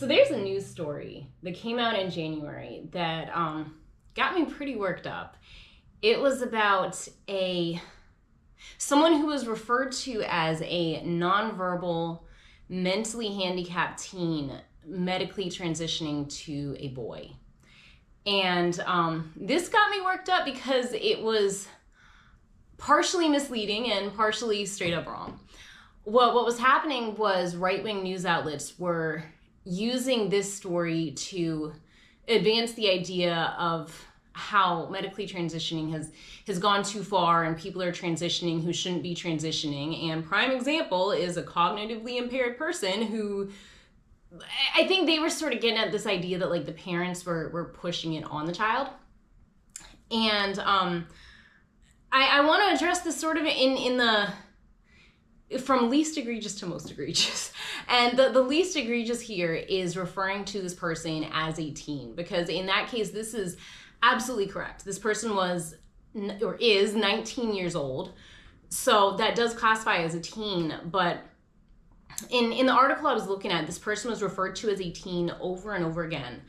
So there's a news story that came out in January that got me pretty worked up. It was about someone who was referred to as a nonverbal, mentally handicapped teen medically transitioning to a boy. And this got me worked up because it was partially misleading and partially straight up wrong. What was happening was right-wing news outlets were using this story to advance the idea of how medically transitioning has gone too far and people are transitioning who shouldn't be transitioning. And prime example is a cognitively impaired person who, I think they were sort of getting at this idea that like the parents were pushing it on the child. And I want to address this sort of in the from least egregious to most egregious. And the least egregious here is referring to this person as a teen, because in that case, this is absolutely correct. This person was or is 19 years old. So that does classify as a teen. But in the article I was looking at, this person was referred to as a teen over and over again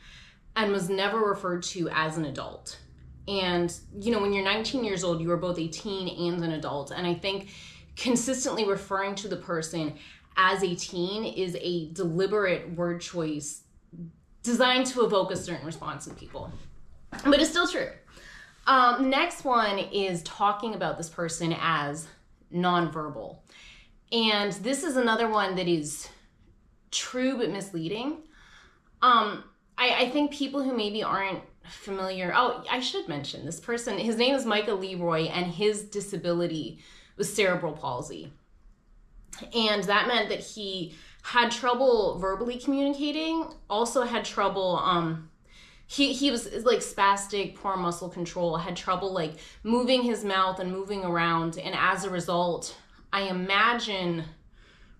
and was never referred to as an adult. And, you know, when you're 19 years old, you are both a teen and an adult. And I think consistently referring to the person as a teen is a deliberate word choice designed to evoke a certain response in people. But it's still true. Next one is talking about this person as nonverbal. And this is another one that is true but misleading. I think people who maybe aren't familiar, I should mention this person, his name is Micah Leroy, and his disability was cerebral palsy. And that meant that he had trouble verbally communicating, also had trouble, he was like spastic, poor muscle control, had trouble like moving his mouth and moving around. And as a result, I imagine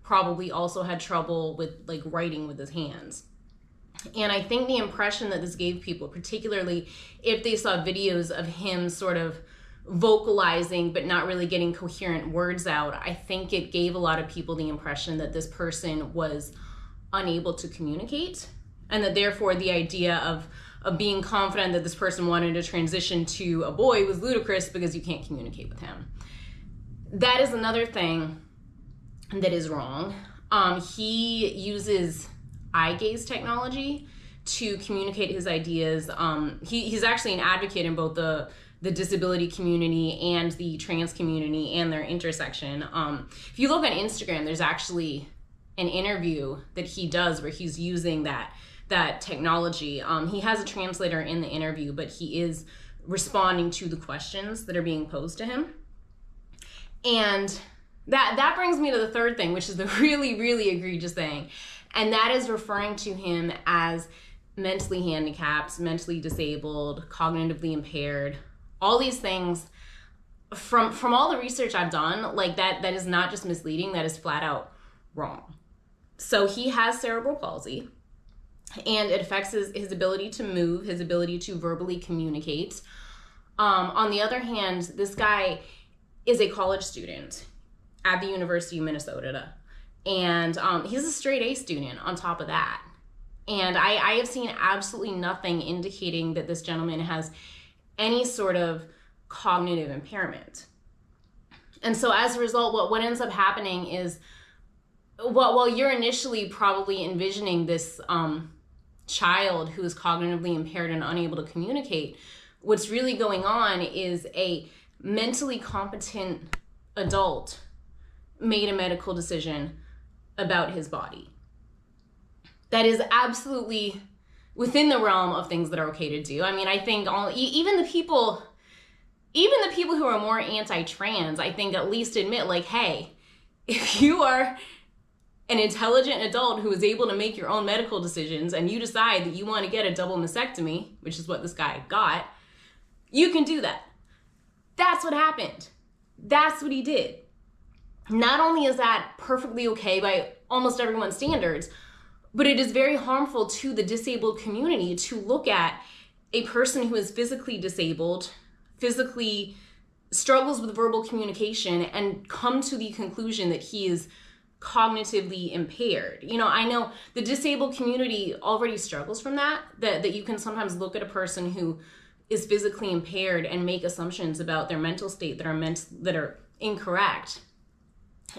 probably also had trouble with like writing with his hands. And I think the impression that this gave people, particularly if they saw videos of him sort of vocalizing but not really getting coherent words out, I think it gave a lot of people the impression that this person was unable to communicate, and that therefore the idea of being confident that this person wanted to transition to a boy was ludicrous because you can't communicate with him. That is another thing that is wrong. He uses eye gaze technology to communicate his ideas. He's actually an advocate in both the disability community and the trans community and their intersection. If you look on Instagram, there's actually an interview that he does where he's using that technology. He has a translator in the interview, but he is responding to the questions that are being posed to him. And that brings me to the third thing, which is the really, really egregious thing. And that is referring to him as mentally handicapped, mentally disabled, cognitively impaired. All these things, from all the research I've done, like that is not just misleading, that is flat out wrong. So he has cerebral palsy, and it affects his ability to move, his ability to verbally communicate. On the other hand, this guy is a college student at the University of Minnesota, and he's a straight A student on top of that. And I have seen absolutely nothing indicating that this gentleman has any sort of cognitive impairment. And so as a result, what ends up happening is, while you're initially probably envisioning this child who is cognitively impaired and unable to communicate, what's really going on is a mentally competent adult made a medical decision about his body. That is absolutely within the realm of things that are okay to do. I mean, I think even the people who are more anti-trans, I think at least admit, like, hey, if you are an intelligent adult who is able to make your own medical decisions and you decide that you want to get a double mastectomy, which is what this guy got, you can do that. That's what happened. That's what he did. Not only is that perfectly okay by almost everyone's standards, but it is very harmful to the disabled community to look at a person who is physically disabled, physically struggles with verbal communication, and come to the conclusion that he is cognitively impaired. You know, I know the disabled community already struggles from that you can sometimes look at a person who is physically impaired and make assumptions about their mental state that are incorrect.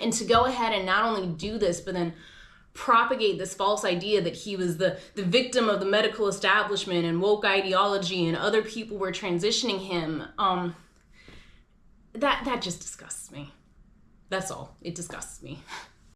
And to go ahead and not only do this, but then propagate this false idea that he was the victim of the medical establishment and woke ideology and other people were transitioning him, that just disgusts me. That's all. It disgusts me.